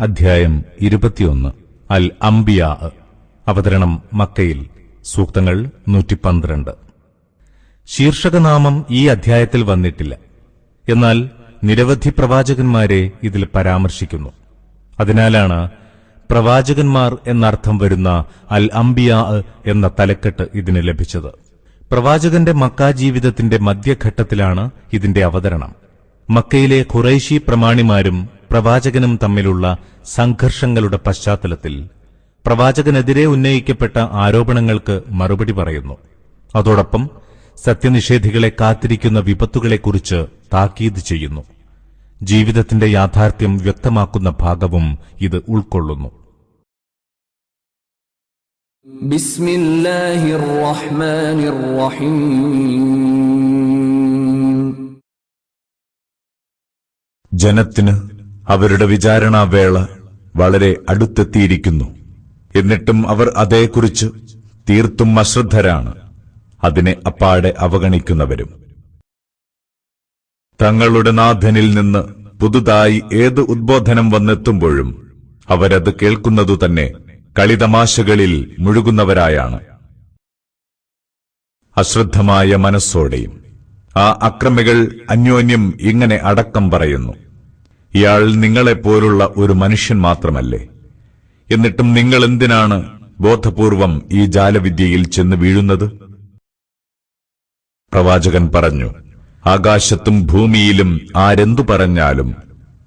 അധ്യായം 21 അൽ അംബിയാ. അവതരണം മക്കയിൽ. സൂക്തങ്ങൾ 112. ശീർഷകനാമം ഈ അധ്യായത്തിൽ വന്നിട്ടില്ല. എന്നാൽ നിരവധി പ്രവാചകന്മാരെ ഇതിൽ പരാമർശിക്കുന്നു. അതിനാലാണ് പ്രവാചകന്മാർ എന്നർത്ഥം വരുന്ന അൽ അംബിയാ എന്ന തലക്കെട്ട് ഇതിന് ലഭിച്ചത്. പ്രവാചകന്റെ മക്കാ ജീവിതത്തിന്റെ മധ്യഘട്ടത്തിലാണ് ഇതിന്റെ അവതരണം. മക്കയിലെ ഖുറൈശി പ്രമാണിമാരും പ്രവാചകനും തമ്മിലുള്ള സംഘർഷങ്ങളുടെ പശ്ചാത്തലത്തിൽ പ്രവാചകനെതിരെ ഉന്നയിക്കപ്പെട്ട ആരോപണങ്ങൾക്ക് മറുപടി പറയുന്നു. അതോടൊപ്പം സത്യനിഷേധികളെ കാത്തിരിക്കുന്ന വിപത്തുകളെക്കുറിച്ച് താക്കീത് ചെയ്യുന്നു. ജീവിതത്തിന്റെ യാഥാർത്ഥ്യം വ്യക്തമാക്കുന്ന ഭാഗവും ഇത് ഉൾക്കൊള്ളുന്നു. ബിസ്മില്ലാഹിർ റഹ്മാനിർ റഹീം. ജനത്തിന് അവരുടെ വിചാരണാവേള വളരെ അടുത്തെത്തിയിരിക്കുന്നു. എന്നിട്ടും അവർ അതേക്കുറിച്ച് തീർത്തും അശ്രദ്ധരാണ്, അതിനെ അപ്പാടെ അവഗണിക്കുന്നവരും. തങ്ങളുടെ നാഥനിൽ നിന്ന് പുതുതായി ഏത് ഉദ്ബോധനം വന്നെത്തുമ്പോഴും അവരത് കേൾക്കുന്നതുതന്നെ കളിതമാശകളിൽ മുഴുകുന്നവരായാണ്. അശ്രദ്ധമായ മനസ്സോടെയും ആ അക്രമികൾ അന്യോന്യം ഇങ്ങനെ അടക്കം പറയുന്നു: ഇയാൾ നിങ്ങളെപ്പോലുള്ള ഒരു മനുഷ്യൻ മാത്രമല്ലേ? എന്നിട്ടും നിങ്ങൾ എന്തിനാണ് ബോധപൂർവം ഈ ജാലവിദ്യയിൽ ചെന്ന് വീഴുന്നത്? പ്രവാചകൻ പറഞ്ഞു: ആകാശത്തും ഭൂമിയിലും ആരെന്തു പറഞ്ഞാലും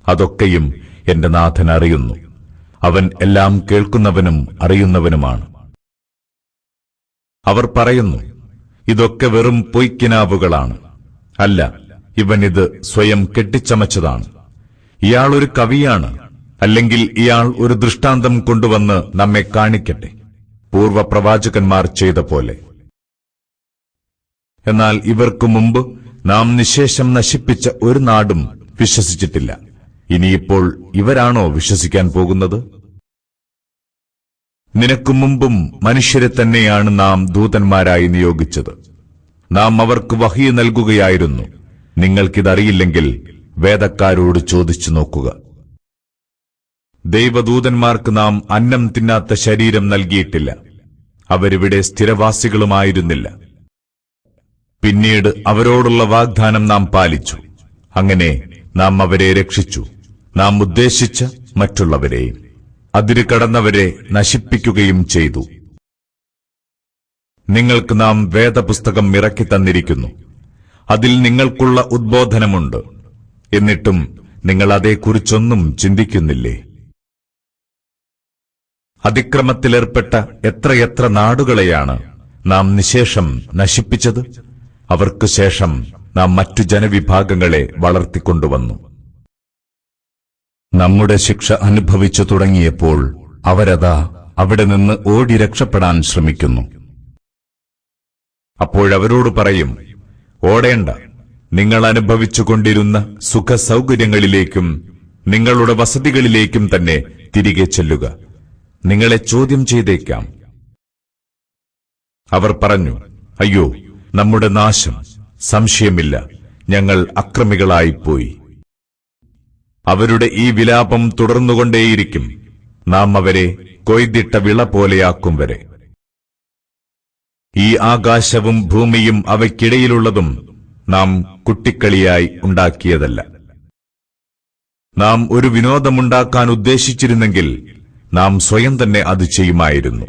അതൊക്കെയും എന്റെ നാഥൻ അറിയുന്നു. അവൻ എല്ലാം കേൾക്കുന്നവനും അറിയുന്നവനുമാണ്. അവർ പറയുന്നു, ഇതൊക്കെ വെറും പൊയ്ക്കിനാവുകളാണ്. അല്ല, ഇവനിത് സ്വയം കെട്ടിച്ചമച്ചതാണ്. ഇയാൾ ഒരു കവിയാണ്, അല്ലെങ്കിൽ ഇയാൾ ഒരു ദൃഷ്ടാന്തം കൊണ്ടുവന്ന് നമ്മെ കാണിക്കട്ടെ, പൂർവ്വ പ്രവാചകന്മാർ ചെയ്ത പോലെ. എന്നാൽ ഇവർക്കു മുമ്പ് നാം നിശേഷം നശിപ്പിച്ച ഒരു നാടും വിശ്വസിച്ചിട്ടില്ല. ഇനിയിപ്പോൾ ഇവരാണോ വിശ്വസിക്കാൻ പോകുന്നത്? നിനക്കു മുമ്പും മനുഷ്യരെ തന്നെയാണ് നാം ദൂതന്മാരായി നിയോഗിച്ചത്. നാം അവർക്ക് വഹി നൽകുകയായിരുന്നു. നിങ്ങൾക്കിതറിയില്ലെങ്കിൽ വേദക്കാരോട് ചോദിച്ചു നോക്കുക. ദൈവദൂതന്മാർക്ക് നാം അന്നം തിന്നാത്ത ശരീരം നൽകിയിട്ടില്ല. അവരിവിടെ സ്ഥിരവാസികളുമായിരുന്നില്ല. പിന്നീട് അവരോടുള്ള വാഗ്ദാനം നാം പാലിച്ചു. അങ്ങനെ നാം അവരെ രക്ഷിച്ചു, നാം ഉദ്ദേശിച്ച മറ്റുള്ളവരെയും. അതിര് കടന്നവരെ നശിപ്പിക്കുകയും ചെയ്തു. നിങ്ങൾക്ക് നാം വേദപുസ്തകം ഇറക്കി തന്നിരിക്കുന്നു. അതിൽ നിങ്ങൾക്കുള്ള ഉദ്ബോധനമുണ്ട്. എന്നിട്ടും നിങ്ങൾ അതേക്കുറിച്ചൊന്നും ചിന്തിക്കുന്നില്ലേ? അതിക്രമത്തിലേർപ്പെട്ട എത്രയെത്ര നാടുകളെയാണ് നാം നിശേഷം നശിപ്പിച്ചത്. അവർക്ക് ശേഷം നാം മറ്റു ജനവിഭാഗങ്ങളെ വളർത്തിക്കൊണ്ടുവന്നു. നമ്മുടെ ശിക്ഷ അനുഭവിച്ചു തുടങ്ങിയപ്പോൾ അവരതാ അവിടെ നിന്ന് ഓടി രക്ഷപ്പെടാൻ ശ്രമിക്കുന്നു. അപ്പോഴവരോട് പറയും, ഓടേണ്ട, നിങ്ങൾ അനുഭവിച്ചുകൊണ്ടിരുന്ന സുഖസൗകര്യങ്ങളിലേക്കും നിങ്ങളുടെ വസതികളിലേക്കും തന്നെ തിരികെ ചെല്ലുക. നിങ്ങളെ ചോദ്യം ചെയ്തേക്കാം. അവർ പറഞ്ഞു, അയ്യോ, നമ്മുടെ നാശം! സംശയമില്ല, ഞങ്ങൾ അക്രമികളായിപ്പോയി. അവരുടെ ഈ വിലാപം തുടർന്നുകൊണ്ടേയിരിക്കും, നാം അവരെ കൊയ്തിട്ട വിള പോലെയാക്കും വരെ. ഈ ആകാശവും ഭൂമിയും അവയ്ക്കിടയിലുള്ളതും നാം കുട്ടിക്കളിയായി ഉണ്ടാക്കിയതല്ല. നാം ഒരു വിനോദമുണ്ടാക്കാൻ ഉദ്ദേശിച്ചിരുന്നെങ്കിൽ നാം സ്വയം തന്നെ അത് ചെയ്യുമായിരുന്നു.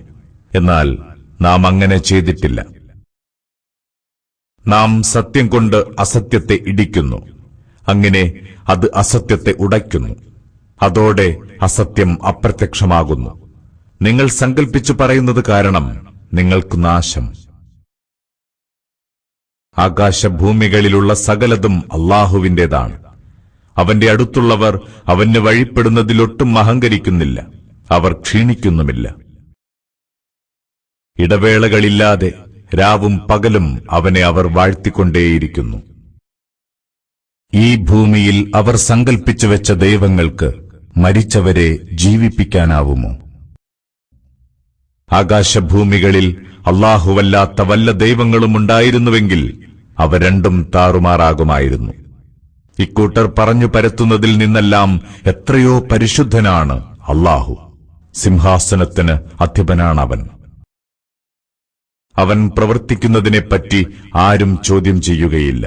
എന്നാൽ നാം അങ്ങനെ ചെയ്തിട്ടില്ല. നാം സത്യം കൊണ്ട് അസത്യത്തെ ഇടിക്കുന്നു. അങ്ങനെ അത് അസത്യത്തെ ഉടയ്ക്കുന്നു. അതോടെ അസത്യം അപ്രത്യക്ഷമാകുന്നു. നിങ്ങൾ സങ്കൽപ്പിച്ചു പറയുന്നത് കാരണം നിങ്ങൾക്ക് നാശം. ആകാശഭൂമികളിലുള്ള സകലതും അല്ലാഹുവിന്റേതാണ്. അവന്റെ അടുത്തുള്ളവർ അവന് വഴിപ്പെടുന്നതിലൊട്ടും അഹങ്കരിക്കുന്നില്ല. അവർ ക്ഷീണിക്കുന്നുമില്ല. ഇടവേളകളില്ലാതെ രാവും പകലും അവനെ അവർ വാഴ്ത്തിക്കൊണ്ടേയിരിക്കുന്നു. ഈ ഭൂമിയിൽ അവർ സങ്കൽപ്പിച്ചു വെച്ച ദൈവങ്ങൾക്ക് മരിച്ചവരെ ജീവിപ്പിക്കാനാവുമോ? ആകാശഭൂമികളിൽ അല്ലാഹുവല്ലാത്ത വല്ല ദൈവങ്ങളും ഉണ്ടായിരുന്നുവെങ്കിൽ അവ രണ്ടും താറുമാറാകുമായിരുന്നു. ഇക്കൂട്ടർ പറഞ്ഞു പരത്തുന്നതിൽ നിന്നെല്ലാം എത്രയോ പരിശുദ്ധനാണ് അല്ലാഹു. സിംഹാസനത്തിന് അധിപനാണവൻ. അവൻ പ്രവർത്തിക്കുന്നതിനെപ്പറ്റി ആരും ചോദ്യം ചെയ്യുകയില്ല.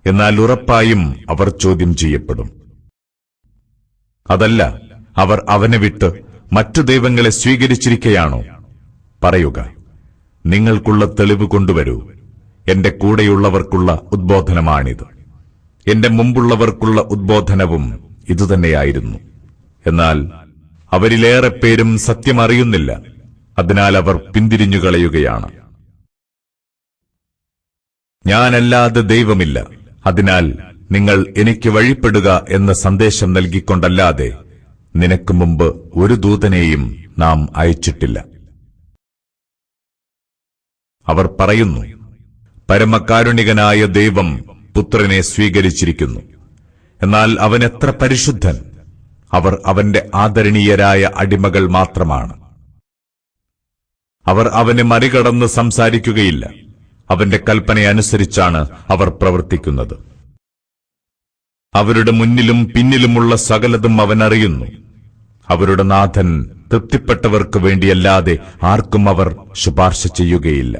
എന്നാൽ ഉറപ്പായും അവർ ചോദ്യം ചെയ്യപ്പെടും. അതല്ല, അവർ അവനെ വിട്ട് മറ്റു ദൈവങ്ങളെ സ്വീകരിച്ചിരിക്കയാണോ? പറയുക, നിങ്ങൾക്കുള്ള തെളിവ് കൊണ്ടുവരൂ. എന്റെ കൂടെയുള്ളവർക്കുള്ള ഉദ്ബോധനമാണിത്. എന്റെ മുമ്പുള്ളവർക്കുള്ള ഉദ്ബോധനവും ഇതുതന്നെയായിരുന്നു. എന്നാൽ അവരിലേറെ പേരും സത്യം അറിയുന്നില്ല. അതിനാൽ അവർ പിന്തിരിഞ്ഞുകളയുകയാണ്. ഞാനല്ലാതെ ദൈവമില്ല, അതിനാൽ നിങ്ങൾ എനിക്ക് വഴിപ്പെടുക എന്ന സന്ദേശം നൽകിക്കൊണ്ടല്ലാതെ നിനക്ക് മുമ്പ് ഒരു ദൂതനെയും നാം അയച്ചിട്ടില്ല. അവർ പറയുന്നു, പരമകാരുണികനായ ദൈവം പുത്രനെ സ്വീകരിച്ചിരിക്കുന്നു. എന്നാൽ അവൻ എത്ര പരിശുദ്ധൻ! അവർ അവന്റെ ആദരണീയരായ അടിമകൾ മാത്രമാണ്. അവർ അവനെ മറികടന്ന് സംസാരിക്കുകയില്ല. അവന്റെ കൽപ്പനയനുസരിച്ചാണ് അവർ പ്രവർത്തിക്കുന്നത്. അവരുടെ മുന്നിലും പിന്നിലുമുള്ള സകലതും അവൻ അറിയുന്നു. അവരുടെ നാഥൻ തൃപ്തിപ്പെട്ടവർക്ക് വേണ്ടിയല്ലാതെ ആർക്കും അവർ ശുപാർശ ചെയ്യുകയില്ല.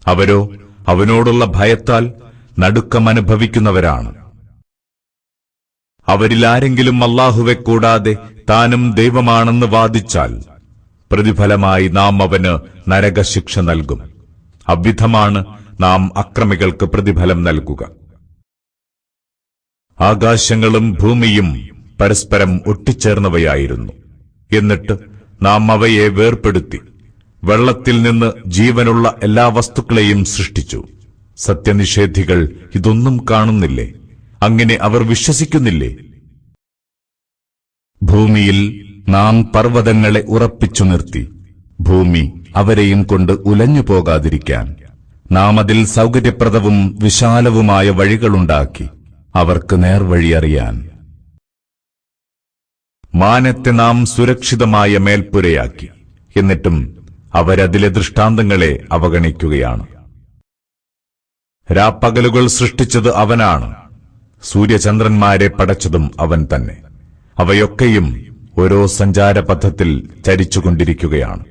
അവരോ അവനോടുള്ള ഭയത്താൽ നടുക്കമനുഭവിക്കുന്നവരാണ്. അവരിൽ ആരെങ്കിലും അല്ലാഹുവെ കൂടാതെ താനും ദൈവമാണെന്ന് വാദിച്ചാൽ പ്രതിഫലമായി നാം അവന് നരകശിക്ഷ നൽകും. അവിധമാണ് നാം അക്രമികൾക്ക് പ്രതിഫലം നൽകുക. ആകാശങ്ങളും ഭൂമിയും പരസ്പരം ഒട്ടിച്ചേർന്നവയായിരുന്നു. എന്നിട്ട് നാം അവയെ വേർപെടുത്തി വെള്ളത്തിൽ നിന്ന് ജീവനുള്ള എല്ലാ വസ്തുക്കളെയും സൃഷ്ടിച്ചു. സത്യനിഷേധികൾ ഇതൊന്നും കാണുന്നില്ലേ? അങ്ങനെ അവർ വിശ്വസിക്കുന്നില്ലേ? ഭൂമിയിൽ നാം പർവ്വതങ്ങളെ ഉറപ്പിച്ചു നിർത്തി. ഭൂമി അവരെയും കൊണ്ട് ഉലഞ്ഞു പോകാതിരിക്കാൻ നാം അതിൽ സൗകര്യപ്രദവും വിശാലവുമായ വഴികളുണ്ടാക്കി, അവർക്ക് നേർവഴി അറിയാൻ. മാനത്തെ നാം സുരക്ഷിതമായ മേൽപ്പുരയാക്കി. എന്നിട്ടും അവരതിലെ ദൃഷ്ടാന്തങ്ങളെ അവഗണിക്കുകയാണ്. രാപ്പകലുകൾ സൃഷ്ടിച്ചത് അവനാണ്. സൂര്യചന്ദ്രന്മാരെ പടച്ചതും അവൻ തന്നെ. അവയൊക്കെയും ഓരോ സഞ്ചാരപഥത്തിൽ ചരിച്ചുകൊണ്ടിരിക്കുകയാണ്.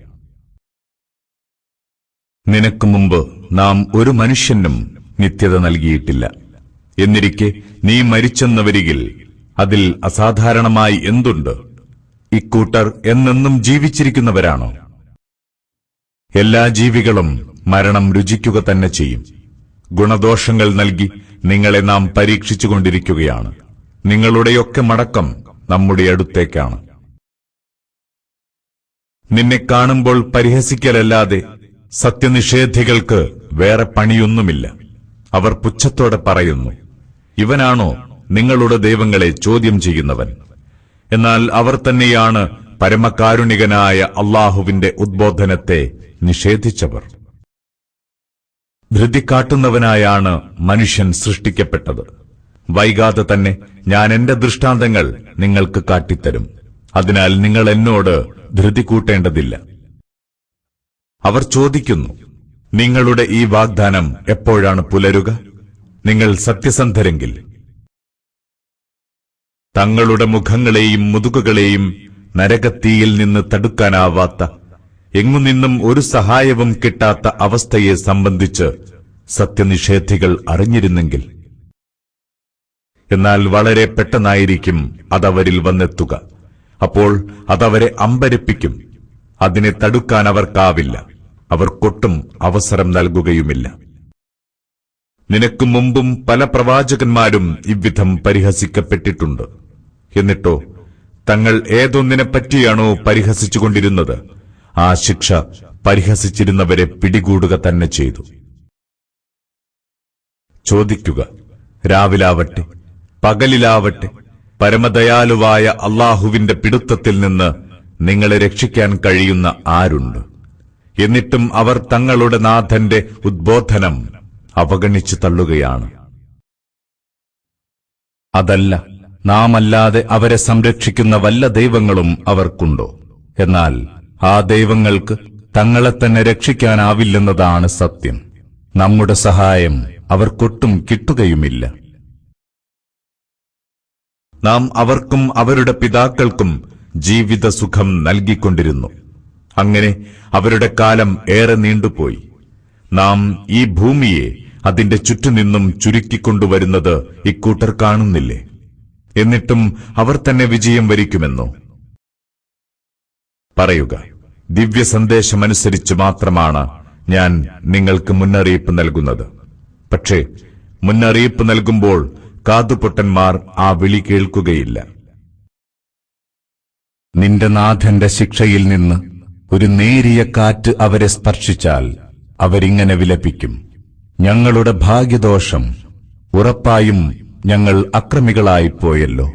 നിനക്ക് മുമ്പ് നാം ഒരു മനുഷ്യനും നിത്യത നൽകിയിട്ടില്ല. എന്നിരിക്കെ നീ മരിച്ചെന്നവരികിൽ അതിൽ അസാധാരണമായി എന്തുണ്ട്? ഇക്കൂട്ടർ എന്നെന്നും ജീവിച്ചിരിക്കുന്നവരാണോ? എല്ലാ ജീവികളും മരണം രുചിക്കുക തന്നെ ചെയ്യും. ഗുണദോഷങ്ങൾ നൽകി നിങ്ങളെ നാം പരീക്ഷിച്ചുകൊണ്ടിരിക്കുകയാണ്. നിങ്ങളുടെയൊക്കെ മടക്കം നമ്മുടെ അടുത്തേക്കാണ്. നിന്നെ കാണുമ്പോൾ പരിഹസിക്കലല്ലാതെ സത്യനിഷേധികൾക്ക് വേറെ പണിയൊന്നുമില്ല. അവർ പുച്ഛത്തോടെ പറയുന്നു, ഇവനാണോ നിങ്ങളുടെ ദൈവങ്ങളെ ചോദ്യം ചെയ്യുന്നവൻ? എന്നാൽ അവർ തന്നെയാണ് പരമകാരുണികനായ അല്ലാഹുവിന്റെ ഉദ്ബോധനത്തെ നിഷേധിച്ചവർ. ധൃതി കാട്ടുന്നവനായാണ് മനുഷ്യൻ സൃഷ്ടിക്കപ്പെട്ടത്. വൈകാതെ തന്നെ ഞാൻ എന്റെ ദൃഷ്ടാന്തങ്ങൾ നിങ്ങൾക്ക് കാട്ടിത്തരും. അതിനാൽ നിങ്ങൾ എന്നോട് ധൃതി കൂട്ടേണ്ടതില്ല. അവർ ചോദിക്കുന്നു, നിങ്ങളുടെ ഈ വാഗ്ദാനം എപ്പോഴാണ് പുലരുക? നിങ്ങൾ സത്യസന്ധരെങ്കിൽ. തങ്ങളുടെ മുഖങ്ങളെയും മുതുകുകളെയും നരകത്തീയിൽ നിന്ന് തടുക്കാനാവാത്ത, എങ്ങുനിന്നും ഒരു സഹായവും കിട്ടാത്ത അവസ്ഥയെ സംബന്ധിച്ച് സത്യനിഷേധികൾ അറിഞ്ഞിരുന്നെങ്കിൽ. എന്നാൽ വളരെ പെട്ടെന്നായിരിക്കും അതവരിൽ വന്നെത്തുക. അപ്പോൾ അതവരെ അമ്പരപ്പിക്കും. അതിനെ തടുക്കാൻ അവർക്കാവില്ല. അവർക്കൊട്ടും അവസരം നൽകുകയുമില്ല. നിനക്ക് മുമ്പും പല പ്രവാചകന്മാരും ഇவ்விധം പരിഹസിക്കപ്പെട്ടിട്ടുണ്ട്. എന്നിട്ടോ തങ്ങൾ ഏതൊന്നിനെപ്പറ്റിയാണോ പരിഹസിച്ചുകൊണ്ടിരുന്നത്, ആ ശിക്ഷ പരിഹസിച്ചിരുന്നവരെ പിടികൂടുക തന്നെ ചെയ്തു. ചോദിക്കുക, രാവിലാവട്ടെ പകലിലാവട്ടെ പരമദയാലുവായ അല്ലാഹുവിന്റെ പിടുത്തത്തിൽ നിന്ന് നിങ്ങളെ രക്ഷിക്കാൻ കഴിയുന്ന ആരുണ്ട്? എന്നിട്ടും അവർ തങ്ങളുടെ നാഥന്റെ ഉദ്ബോധനം അവഗണിച്ചു തള്ളുകയാണ്. അതല്ല, നാമല്ലാതെ അവരെ സംരക്ഷിക്കുന്ന വല്ല ദൈവങ്ങളും അവർക്കുണ്ടോ? എന്നാൽ ആ ദൈവങ്ങൾക്ക് തങ്ങളെ തന്നെ രക്ഷിക്കാനാവില്ലെന്നതാണ് സത്യം. നമ്മുടെ സഹായം അവർക്കൊട്ടും കിട്ടുകയുമില്ല. നാം അവർക്കും അവരുടെ പിതാക്കൾക്കും ജീവിതസുഖം നൽകിക്കൊണ്ടിരുന്നു. അങ്ങനെ അവരുടെ കാലം ഏറെ നീണ്ടുപോയി. നാം ഈ ഭൂമിയെ അതിന്റെ ചുറ്റുനിന്നും ചുരുക്കിക്കൊണ്ടുവരുന്നത് ഇക്കൂട്ടർ കാണുന്നില്ലേ? എന്നിട്ടും അവർ തന്നെ വിജയം വരിക്കുമെന്നോ? പറയുക, ദിവ്യസന്ദേശമനുസരിച്ച് മാത്രമാണ് ഞാൻ നിങ്ങൾക്ക് മുന്നറിയിപ്പ് നൽകുന്നത്. പക്ഷേ മുന്നറിയിപ്പ് നൽകുമ്പോൾ കാതുപൊട്ടന്മാർ ആ വിളി കേൾക്കുകയില്ല. നിന്റെ നാഥന്റെ ശിക്ഷയിൽ നിന്ന് ഒരു നേരിയ കാറ്റ് അവരെ സ്പർശിച്ചാൽ അവരിങ്ങനെ വിലപിക്കും, ഞങ്ങളുടെ ഭാഗ്യദോഷം, ഉറപ്പായും ഞങ്ങൾ അക്രമികളായിപ്പോയല്ലോ.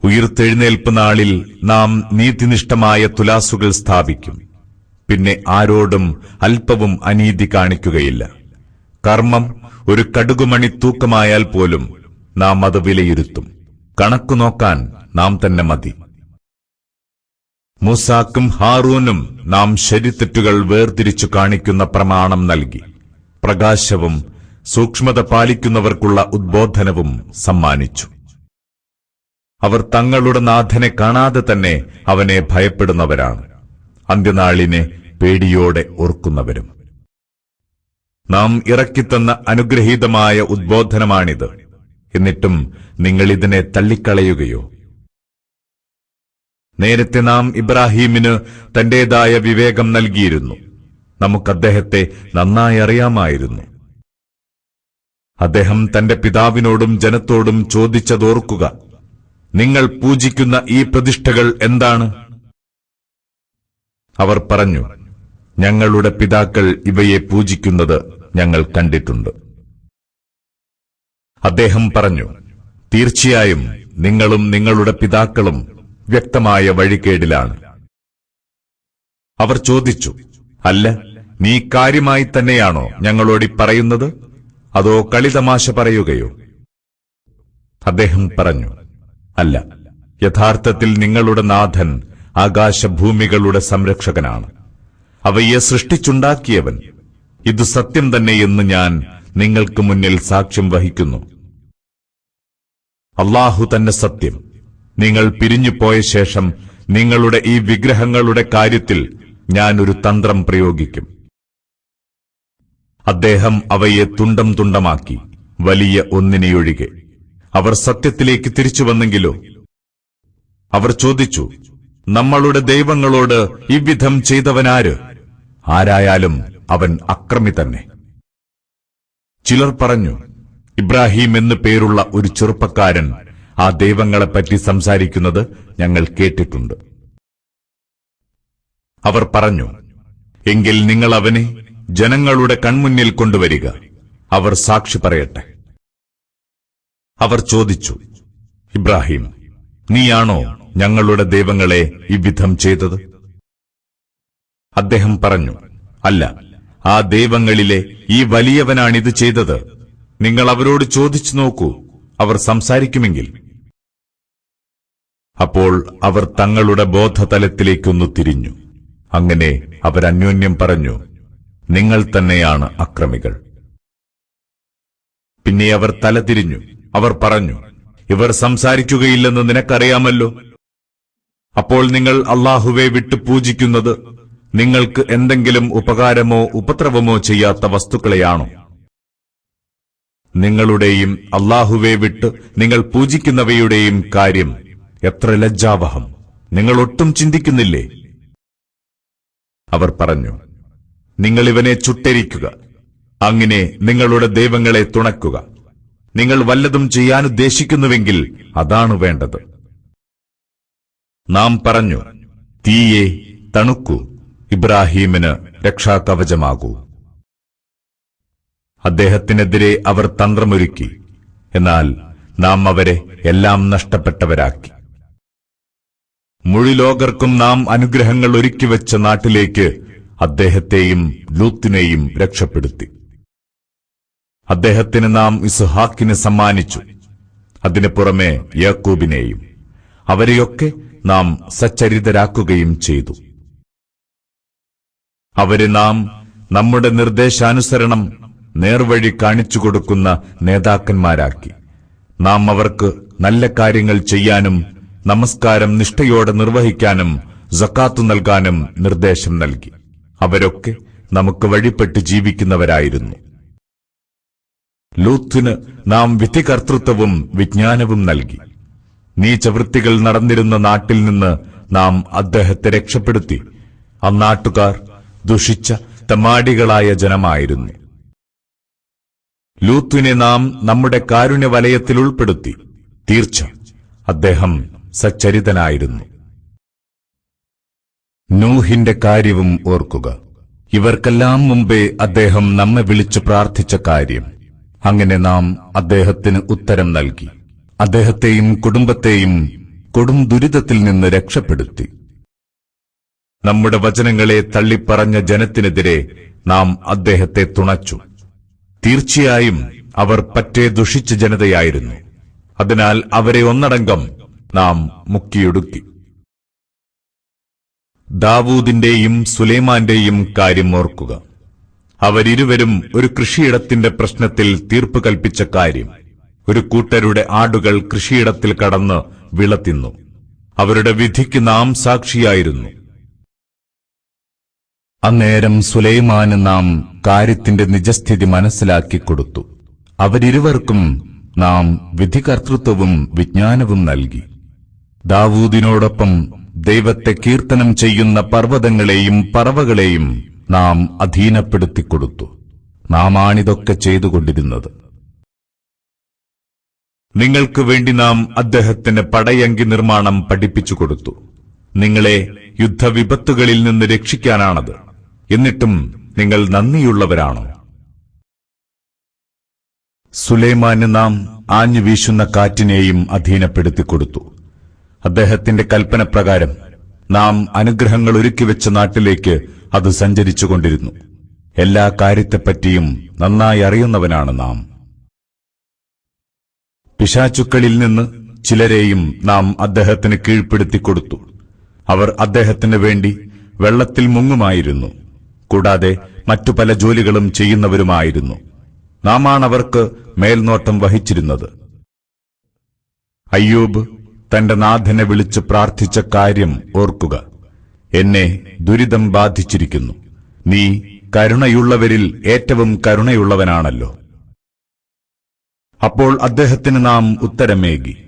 ഉയിർത്തെഴുന്നേൽപ്പ് നാളിൽ നാം നീതിനിഷ്ഠമായ തുലാസുകൾ സ്ഥാപിക്കും. പിന്നെ ആരോടും അല്പവും അനീതി കാണിക്കുകയില്ല. കർമ്മം ഒരു കടുകുമണി തൂക്കമായാൽ പോലും നാം അത് വിലയിരുത്തും. കണക്കു നോക്കാൻ നാം തന്നെ മതി. മൂസാക്കും ഹാറൂനും നാം ശരിതെറ്റുകൾ വേർതിരിച്ചു കാണിക്കുന്ന പ്രമാണം നൽകി. പ്രകാശവും സൂക്ഷ്മത പാലിക്കുന്നവർക്കുള്ള ഉദ്ബോധനവും സമ്മാനിച്ചു. അവർ തങ്ങളുടെ നാഥനെ കാണാതെ തന്നെ അവനെ ഭയപ്പെടുന്നവരാണ്, അന്ത്യനാളിനെ പേടിയോടെ ഓർക്കുന്നവരും. നാം ഇറക്കിത്തന്ന അനുഗ്രഹീതമായ ഉദ്ബോധനമാണിത്. എന്നിട്ടും നിങ്ങൾ ഇതിനെ തള്ളിക്കളയുകയോ? നേരത്തെ നാം ഇബ്രാഹീമിന് തന്റേതായ വിവേകം നൽകിയിരുന്നു. നമുക്കദ്ദേഹത്തെ നന്നായി അറിയാമായിരുന്നു. അദ്ദേഹം തന്റെ പിതാവിനോടും ജനത്തോടും ചോദിച്ചതോർക്കുക, നിങ്ങൾ പൂജിക്കുന്ന ഈ പ്രതിഷ്ഠകൾ എന്താണ്? അവർ പറഞ്ഞു, ഞങ്ങളുടെ പിതാക്കൾ ഇവയെ പൂജിക്കുന്നത് ഞങ്ങൾ കണ്ടിട്ടുണ്ട്. അദ്ദേഹം പറഞ്ഞു, തീർച്ചയായും നിങ്ങളും നിങ്ങളുടെ പിതാക്കളും വ്യക്തമായ വഴികേടിലാണ്. അവർ ചോദിച്ചു, അല്ല, നീ കാര്യമായി തന്നെയാണോ ഞങ്ങളോടി പറയുന്നത്, അതോ കളിതമാശ പറയുകയോ? അദ്ദേഹം പറഞ്ഞു, അല്ല, യഥാർത്ഥത്തിൽ നിങ്ങളുടെ നാഥൻ ആകാശഭൂമികളുടെ സംരക്ഷകനാണ്, അവയെ സൃഷ്ടിച്ചുണ്ടാക്കിയവൻ. ഇത് സത്യം തന്നെയെന്ന് ഞാൻ നിങ്ങൾക്ക് മുന്നിൽ സാക്ഷ്യം വഹിക്കുന്നു. അല്ലാഹു തന്നെ സത്യം. നിങ്ങൾ പിരിഞ്ഞുപോയ ശേഷം നിങ്ങളുടെ ഈ വിഗ്രഹങ്ങളുടെ കാര്യത്തിൽ ഞാൻ ഒരു തന്ത്രം പ്രയോഗിക്കും. അദ്ദേഹം അവയെ തുണ്ടം തുണ്ടമാക്കി, വലിയ ഒന്നിനെയൊഴികെ. അവർ സത്യത്തിലേക്ക് തിരിച്ചുവന്നെങ്കിലോ? അവർ ചോദിച്ചു, നമ്മളുടെ ദൈവങ്ങളോട് ഇவ்விധം ചെയ്തവനാര്? ആരായാലും അവൻ അക്രമി തന്നെ. ചിലർ പറഞ്ഞു, ഇബ്രാഹിം എന്നു പേരുള്ള ഒരു ചെറുപ്പക്കാരൻ ആ ദൈവങ്ങളെപ്പറ്റി സംസാരിക്കുന്നത് ഞങ്ങൾ കേട്ടിട്ടുണ്ട്. അവർ പറഞ്ഞു, എങ്കിൽ നിങ്ങൾ അവനെ ജനങ്ങളുടെ കൺമുന്നിൽ കൊണ്ടുവരിക, അവർ സാക്ഷി പറയട്ടെ. അവർ ചോദിച്ചു, ഇബ്രാഹിം, നീയാണോ ഞങ്ങളുടെ ദൈവങ്ങളെ ഇவ்விധം ചെയ്തത്? അദ്ദേഹം പറഞ്ഞു, അല്ല, ആ ദൈവങ്ങളിലെ ഈ വലിയവനാണിത് ചെയ്തത്. നിങ്ങൾ അവരോട് ചോദിച്ചു നോക്കൂ, അവർ സംസാരിക്കുമെങ്കിൽ. അപ്പോൾ അവർ തങ്ങളുടെ ബോധതലത്തിലേക്കൊന്നു തിരിഞ്ഞു. അങ്ങനെ അവരന്യോന്യം പറഞ്ഞു, നിങ്ങൾ തന്നെയാണ് അക്രമികൾ. പിന്നെ അവർ തലതിരിഞ്ഞു. അവർ പറഞ്ഞു, ഇവർ സംസാരിക്കുകയില്ലെന്ന് നിനക്കറിയാമല്ലോ. അപ്പോൾ നിങ്ങൾ അല്ലാഹുവെ വിട്ട് പൂജിക്കുന്നത് നിങ്ങൾക്ക് എന്തെങ്കിലും ഉപകാരമോ ഉപദ്രവമോ ചെയ്യാത്ത വസ്തുക്കളെയാണോ? നിങ്ങളുടെയും അല്ലാഹുവെ വിട്ട് നിങ്ങൾ പൂജിക്കുന്നവയുടെയും കാര്യം എത്ര ലജ്ജാവഹം! നിങ്ങൾ ഒട്ടും ചിന്തിക്കുന്നില്ലേ? അവർ പറഞ്ഞു, നിങ്ങൾ ഇവനെ ചുട്ടെരിക്കുക, അങ്ങനെ നിങ്ങളുടെ ദൈവങ്ങളെ തുണക്കുക. നിങ്ങൾ വല്ലതും ചെയ്യാനുദ്ദേശിക്കുന്നുവെങ്കിൽ അതാണ് വേണ്ടത്. നാം പറഞ്ഞു, തീയെ തണുക്കൂ, ഇബ്രാഹീമിന് രക്ഷാകവചമാകൂ. അദ്ദേഹത്തിനെതിരെ അവർ തന്ത്രമൊരുക്കി, എന്നാൽ നാം അവരെ എല്ലാം നഷ്ടപ്പെട്ടവരാക്കി. മുഴുലോകർക്കും നാം അനുഗ്രഹങ്ങൾ ഒരുക്കിവെച്ച നാട്ടിലേക്ക് അദ്ദേഹത്തെയും ലൂത്തിനെയും രക്ഷപ്പെടുത്തി. അദ്ദേഹത്തിന് നാം ഇസ്ഹാക്കിന് സമ്മാനിച്ചു, അതിനു പുറമെ യാക്കൂബിനെയും. അവരെയൊക്കെ നാം സച്ചരിതരാക്കുകയും ചെയ്തു. അവരെ നാം നമ്മുടെ നിർദ്ദേശാനുസരണം നേർവഴി കാണിച്ചുകൊടുക്കുന്ന നേതാക്കന്മാരാക്കി. നാം അവർക്ക് നല്ല കാര്യങ്ങൾ ചെയ്യാനും നമസ്കാരം നിഷ്ഠയോടെ നിർവഹിക്കാനും സക്കാത്തു നൽകാനും നിർദ്ദേശം നൽകി. അവരൊക്കെ നമുക്ക് വഴിപ്പെട്ട് ജീവിക്കുന്നവരായിരുന്നു. ലൂത്തിന് നാം വിധികർത്തൃത്വവും വിജ്ഞാനവും നൽകി. നീചവൃത്തികൾ നടന്നിരുന്ന നാട്ടിൽ നിന്ന് നാം അദ്ദേഹത്തെ രക്ഷപ്പെടുത്തി. അന്നാട്ടുകാർ ദുഷിച്ച തമാടികളായ ജനമായിരുന്നു. ലൂത്തിനെ നാം നമ്മുടെ കാരുണ്യവലയത്തിൽ ഉൾപ്പെടുത്തി. തീർച്ച അദ്ദേഹം സച്ചരിതനായിരുന്നു. നൂഹിന്റെ കാര്യവും ഓർക്കുക. ഇവർക്കെല്ലാം മുമ്പേ അദ്ദേഹം നമ്മെ വിളിച്ചു പ്രാർത്ഥിച്ച കാര്യം. അങ്ങനെ നാം അദ്ദേഹത്തിന് ഉത്തരം നൽകി. അദ്ദേഹത്തെയും കുടുംബത്തെയും കൊടും ദുരിതത്തിൽ നിന്ന് രക്ഷപ്പെടുത്തി. നമ്മുടെ വചനങ്ങളെ തള്ളിപ്പറഞ്ഞ ജനത്തിനെതിരെ നാം അദ്ദേഹത്തെ തുണച്ചു. തീർച്ചയായും അവർ പറ്റേ ദുഷിച്ച ജനതയായിരുന്നു. അതിനാൽ അവരെ ഒന്നടങ്കം നാം മുക്കിയൊടുക്കി. ദാവൂദിന്റെയും സുലൈമാന്റെയും കാര്യം ഓർക്കുക. അവരിരുവരും ഒരു കൃഷിയിടത്തിന്റെ പ്രശ്നത്തിൽ തീർപ്പ് കൽപ്പിച്ച കാര്യം. ഒരു കൂട്ടരുടെ ആടുകൾ കൃഷിയിടത്തിൽ കടന്ന് വിള തിന്നു. അവരുടെ വിധിക്ക് നാം സാക്ഷിയായിരുന്നു. അന്നേരം സുലൈമാന് നാം കാര്യത്തിന്റെ നിജസ്ഥിതി മനസ്സിലാക്കിക്കൊടുത്തു. അവരിരുവർക്കും നാം വിധികർത്തൃത്വവും വിജ്ഞാനവും നൽകി. ദാവൂദിനോടൊപ്പം ദൈവത്തെ കീർത്തനം ചെയ്യുന്ന പർവ്വതങ്ങളെയും പറവകളെയും നാം അധീനപ്പെടുത്തിക്കൊടുത്തു. നാമാണിതൊക്കെ ചെയ്തുകൊണ്ടിരുന്നത്. നിങ്ങൾക്ക് വേണ്ടി നാം അദ്ദേഹത്തിന് പടയങ്കി നിർമ്മാണം പഠിപ്പിച്ചുകൊടുത്തു. നിങ്ങളെ യുദ്ധവിപത്തുകളിൽ നിന്ന് രക്ഷിക്കാനാണത്. എന്നിട്ടും നിങ്ങൾ നന്ദിയുള്ളവരാണോ? സുലൈമാന് നാം ആഞ്ഞു വീശുന്ന കാറ്റിനെയും അധീനപ്പെടുത്തിക്കൊടുത്തു. അദ്ദേഹത്തിന്റെ കൽപ്പനപ്രകാരം നാം അനുഗ്രഹങ്ങൾ ഒരുക്കിവെച്ച നാട്ടിലേക്ക് അത് സഞ്ചരിച്ചുകൊണ്ടിരുന്നു. എല്ലാ കാര്യത്തെപ്പറ്റിയും നന്നായി അറിയുന്നവനാണ് നാം. പിശാചുക്കളിൽ നിന്ന് ചിലരെയും നാം അദ്ദേഹത്തിന് കീഴ്പ്പെടുത്തിക്കൊടുത്തു. അവർ അദ്ദേഹത്തിന് വേണ്ടി വെള്ളത്തിൽ മുങ്ങുമായിരുന്നു. കൂടാതെ മറ്റു പല ജോലികളും ചെയ്യുന്നവരുമായിരുന്നു. നാമാണവർക്ക് മേൽനോട്ടം വഹിച്ചിരുന്നത്. അയ്യൂബ് തന്റെ നാഥനെ വിളിച്ച് പ്രാർത്ഥിച്ച കാര്യം ഓർക്കുക. എന്നെ ദുരിതം ബാധിച്ചിരിക്കുന്നു. നീ കരുണയുള്ളവരിൽ ഏറ്റവും കരുണയുള്ളവനാണല്ലോ. അപ്പോൾ അദ്ദേഹത്തിന് നാം ഉത്തരമേകി.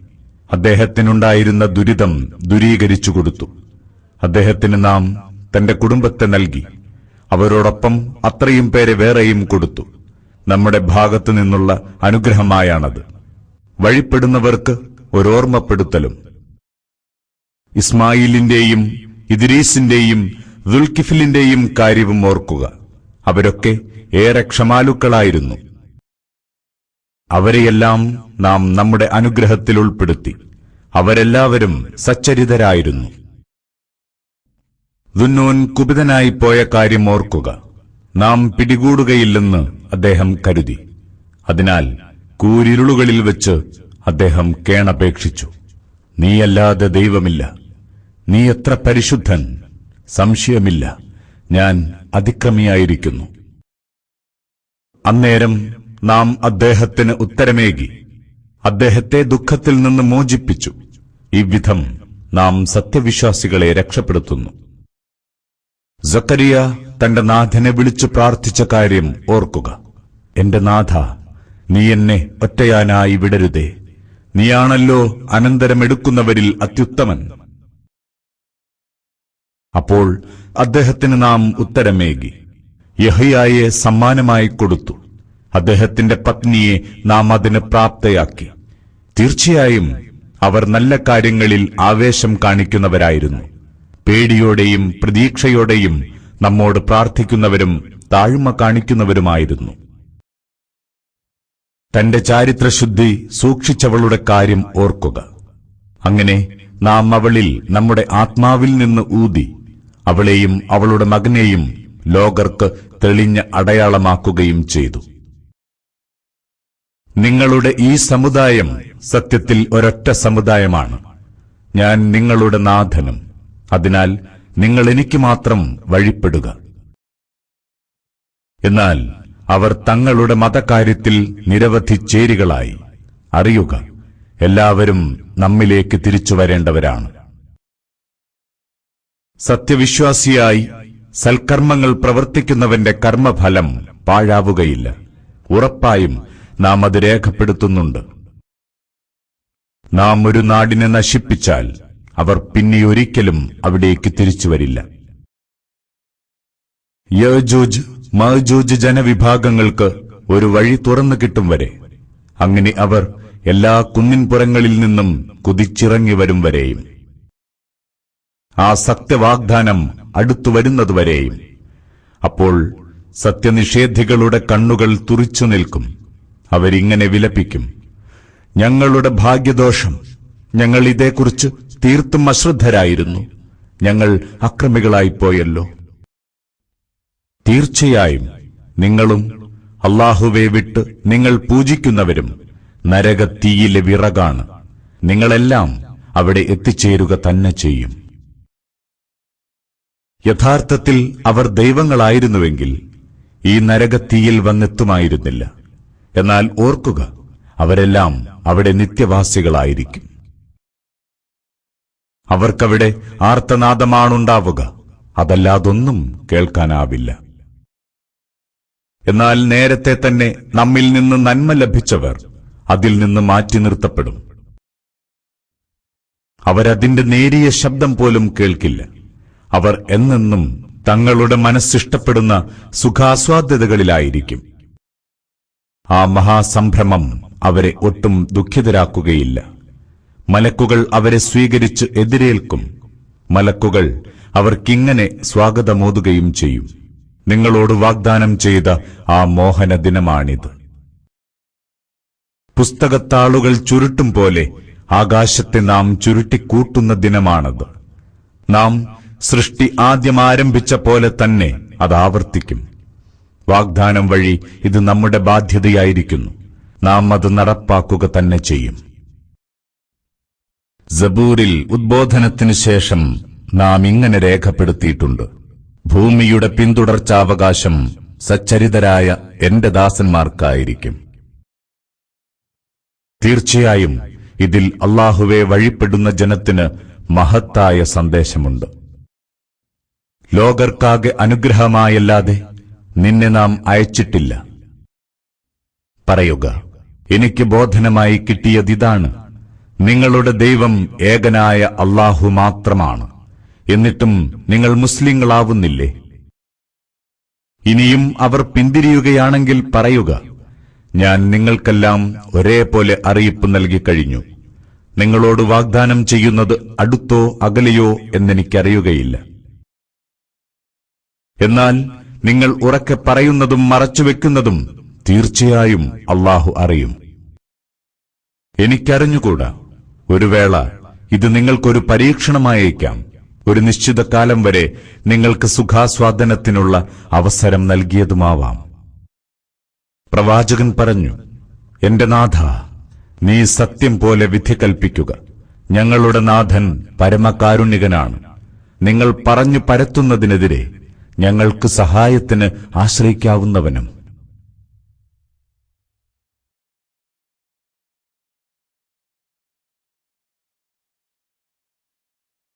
അദ്ദേഹത്തിനുണ്ടായിരുന്ന ദുരിതം ദൂരീകരിച്ചു കൊടുത്തു. അദ്ദേഹത്തിന് നാം തന്റെ കുടുംബത്തെ നൽകി. അവരോടൊപ്പം അത്രയും പേരെ വേറെയും കൊടുത്തു. നമ്മുടെ ഭാഗത്തു നിന്നുള്ള അനുഗ്രഹമായാണത്. വഴിപ്പെടുന്നവർക്ക് ഒരോർമ്മപ്പെടുത്തലും. ഇസ്മായിലിന്റെയും ഇദ്രീസിന്റെയും ദുൽകിഫിലിന്റെയും കാര്യവും ഓർക്കുക. അവരൊക്കെ ഏറെ ക്ഷമാലുക്കളായിരുന്നു. അവരെയെല്ലാം നാം നമ്മുടെ അനുഗ്രഹത്തിൽ ഉൾപ്പെടുത്തി. അവരെല്ലാവരും സച്ചരിതരായിരുന്നു. ദുന്നൂൻ കുപിതനായി പോയ കാര്യം ഓർക്കുക. നാം പിടികൂടുകയില്ലെന്ന് അദ്ദേഹം കരുതി. അതിനാൽ കൂരിരുളുകളിൽ വെച്ച് അദ്ദേഹം കേണപേക്ഷിച്ചു. നീയല്ലാതെ ദൈവമില്ല. നീ എത്ര പരിശുദ്ധൻ! സംശയമില്ല, ഞാൻ അതിക്രമിയായിരിക്കുന്നു. അന്നേരം നാം അദ്ദേഹത്തിന് ഉത്തരമേകി. അദ്ദേഹത്തെ ദുഃഖത്തിൽ നിന്ന് മോചിപ്പിച്ചു. ഇவ்விധം നാം സത്യവിശ്വാസികളെ രക്ഷപ്പെടുത്തുന്നു. സക്കരിയ തന്റെ നാഥനെ വിളിച്ചു പ്രാർത്ഥിച്ച കാര്യം ഓർക്കുക. എന്റെ നാഥ, നീ എന്നെ ഒറ്റയാനായി വിടരുതേ. നീയാണല്ലോ അനന്തരമെടുക്കുന്നവരിൽ അത്യുത്തമൻ. അപ്പോൾ അദ്ദേഹത്തിന് നാം ഉത്തരമേകി. യഹ്യായെ സമ്മാനമായി കൊടുത്തു. അദ്ദേഹത്തിന്റെ പത്നിയെ നാം അതിന് പ്രാപ്തയാക്കി. തീർച്ചയായും അവർ നല്ല കാര്യങ്ങളിൽ ആവേശം കാണിക്കുന്നവരായിരുന്നു. പേടിയോടെയും പ്രതീക്ഷയോടെയും നമ്മോട് പ്രാർത്ഥിക്കുന്നവരും താഴ്മ കാണിക്കുന്നവരുമായിരുന്നു. തന്റെ ചാരിത്രശുദ്ധി സൂക്ഷിച്ചവളുടെ കാര്യം ഓർക്കുക. അങ്ങനെ നാം അവളിൽ നമ്മുടെ ആത്മാവിൽ നിന്ന് ഊതി അവളെയും അവളുടെ മകനെയും ലോകർക്ക് തെളിഞ്ഞ അടയാളമാക്കുകയും ചെയ്തു. നിങ്ങളുടെ ഈ സമുദായം സത്യത്തിൽ ഒരൊറ്റ സമുദായമാണ്. ഞാൻ നിങ്ങളുടെ നാഥനും. അതിനാൽ നിങ്ങൾ എനിക്ക് മാത്രം വഴിപ്പെടുക. എന്നാൽ അവർ തങ്ങളുടെ മതകാര്യത്തിൽ നിരവധി ചേരികളായി. അറിയുക, എല്ലാവരും നമ്മിലേക്ക് തിരിച്ചു വരേണ്ടവരാണ്. സത്യവിശ്വാസിയായി സൽക്കർമ്മങ്ങൾ പ്രവർത്തിക്കുന്നവന്റെ കർമ്മഫലം പാഴാവുകയില്ല. ഉറപ്പായും നാം അത് രേഖപ്പെടുത്തുന്നുണ്ട്. നാം ഒരു നാടിനെ നശിപ്പിച്ചാൽ അവർ പിന്നെയൊരിക്കലും അവിടേക്ക് തിരിച്ചുവരില്ല. യജൂജ് മഅജൂജ് ജനവിഭാഗങ്ങൾക്ക് ഒരു വഴി തുറന്നു കിട്ടും വരെ, അങ്ങനെ അവർ എല്ലാ കുന്നിൻപുറങ്ങളിൽ നിന്നും കുതിച്ചിറങ്ങി വരും വരെയും, ആ സത്യവാഗ്ദാനം അടുത്തുവരുന്നതുവരെയും. അപ്പോൾ സത്യനിഷേധികളുടെ കണ്ണുകൾ തുറിച്ചു നിൽക്കും. അവരിങ്ങനെ വിലപിക്കും, ഞങ്ങളുടെ ഭാഗ്യദോഷം, ഞങ്ങൾ ഇതേക്കുറിച്ച് തീർത്തും അശ്രദ്ധരായിരുന്നു, ഞങ്ങൾ അക്രമികളായിപ്പോയല്ലോ. തീർച്ചയായും നിങ്ങളും അല്ലാഹുവെ വിട്ട് നിങ്ങൾ പൂജിക്കുന്നവരും നരകത്തീയിലെ വിറകാണ്. നിങ്ങളെല്ലാം അവിടെ എത്തിച്ചേരുക തന്നെ ചെയ്യും. യഥാർത്ഥത്തിൽ അവർ ദൈവങ്ങളായിരുന്നുവെങ്കിൽ ഈ നരകത്തീയിൽ വന്നെത്തുമായിരുന്നില്ല. എന്നാൽ ഓർക്കുക, അവരെല്ലാം അവിടെ നിത്യവാസികളായിരിക്കും. അവർക്കവിടെ ആർത്തനാദമാണുണ്ടാവുക, അതല്ലാതൊന്നും കേൾക്കാനാവില്ല. എന്നാൽ നേരത്തെ തന്നെ നമ്മിൽ നിന്ന് നന്മ ലഭിച്ചവർ അതിൽ നിന്ന് മാറ്റി നിർത്തപ്പെടും. അവരതിന്റെ നേരിയ ശബ്ദം പോലും കേൾക്കില്ല. അവർ എന്നെന്നും തങ്ങളുടെ മനസ്സിഷ്ടപ്പെടുന്ന സുഖാസ്വാദ്യതകളിലായിരിക്കും. ആ മഹാസംഭ്രമം അവരെ ഒട്ടും ദുഃഖിതരാക്കുകയില്ല. മലക്കുകൾ അവരെ സ്വീകരിച്ച് എതിരേൽക്കും. മലക്കുകൾ അവർക്കിങ്ങനെ സ്വാഗതമോതുകയും ചെയ്യും, നിങ്ങളോട് വാഗ്ദാനം ചെയ്ത ആ മോഹന ദിനമാണിത്. പുസ്തകത്താളുകൾ ചുരുട്ടും പോലെ ആകാശത്തെ നാം ചുരുട്ടിക്കൂട്ടുന്ന ദിനമാണത്. നാം സൃഷ്ടി ആദ്യം ആരംഭിച്ച പോലെ തന്നെ അത് ആവർത്തിക്കും. വാഗ്ദാനം വഴി ഇത് നമ്മുടെ ബാധ്യതയായിരിക്കുന്നു. നാം അത് നടപ്പാക്കുക തന്നെ ചെയ്യും. സബൂറിൽ ഉദ്ബോധനത്തിനു ശേഷം നാം ഇങ്ങനെ രേഖപ്പെടുത്തിയിട്ടുണ്ട്: ഭൂമിയുടെ പിന്തുടർച്ചാവകാശം സച്ചരിതരായ എന്റെ ദാസന്മാർക്കായിരിക്കും. തീർച്ചയായും ഇതിൽ അല്ലാഹുവെ വഴിപ്പെടുന്ന ജനത്തിന് മഹത്തായ സന്ദേശമുണ്ട്. ലോകർക്കാകെ അനുഗ്രഹമായല്ലാതെ നിന്നെ നാം അയച്ചിട്ടില്ല. പറയുക, എനിക്ക് ബോധനമായി കിട്ടിയതിതാണ്: നിങ്ങളുടെ ദൈവം ഏകനായ അല്ലാഹു മാത്രമാണ്. എന്നിട്ടും നിങ്ങൾ മുസ്ലിങ്ങളാവുന്നില്ലേ? ഇനിയും അവർ പിന്തിരിയുകയാണെങ്കിൽ പറയുക, ഞാൻ നിങ്ങൾക്കെല്ലാം ഒരേപോലെ അറിയിപ്പ് നൽകിക്കഴിഞ്ഞു. നിങ്ങളോട് വാഗ്ദാനം ചെയ്യുന്നത് അടുത്തോ അകലെയോ എന്നെനിക്കറിയുകയില്ല. എന്നാൽ നിങ്ങൾ ഉറക്കെ പറയുന്നതും മറച്ചുവെക്കുന്നതും തീർച്ചയായും അല്ലാഹു അറിയും. എനിക്കറിഞ്ഞുകൂടാ, ഒരു വേള ഇത് നിങ്ങൾക്കൊരു പരീക്ഷണമായേക്കാം. ഒരു നിശ്ചിത കാലം വരെ നിങ്ങൾക്ക് സുഖാസ്വാദനത്തിനുള്ള അവസരം നൽകിയതുമാവാം. പ്രവാചകൻ പറഞ്ഞു, എന്റെ നാഥ, നീ സത്യം പോലെ വിധി കൽപ്പിക്കുക. ഞങ്ങളുടെ നാഥൻ പരമകാരുണികനാണ്. നിങ്ങൾ പറഞ്ഞു പരത്തുന്നതിനെതിരെ ഞങ്ങൾക്ക് സഹായത്തിന് ആശ്രയിക്കാവുന്നവനും.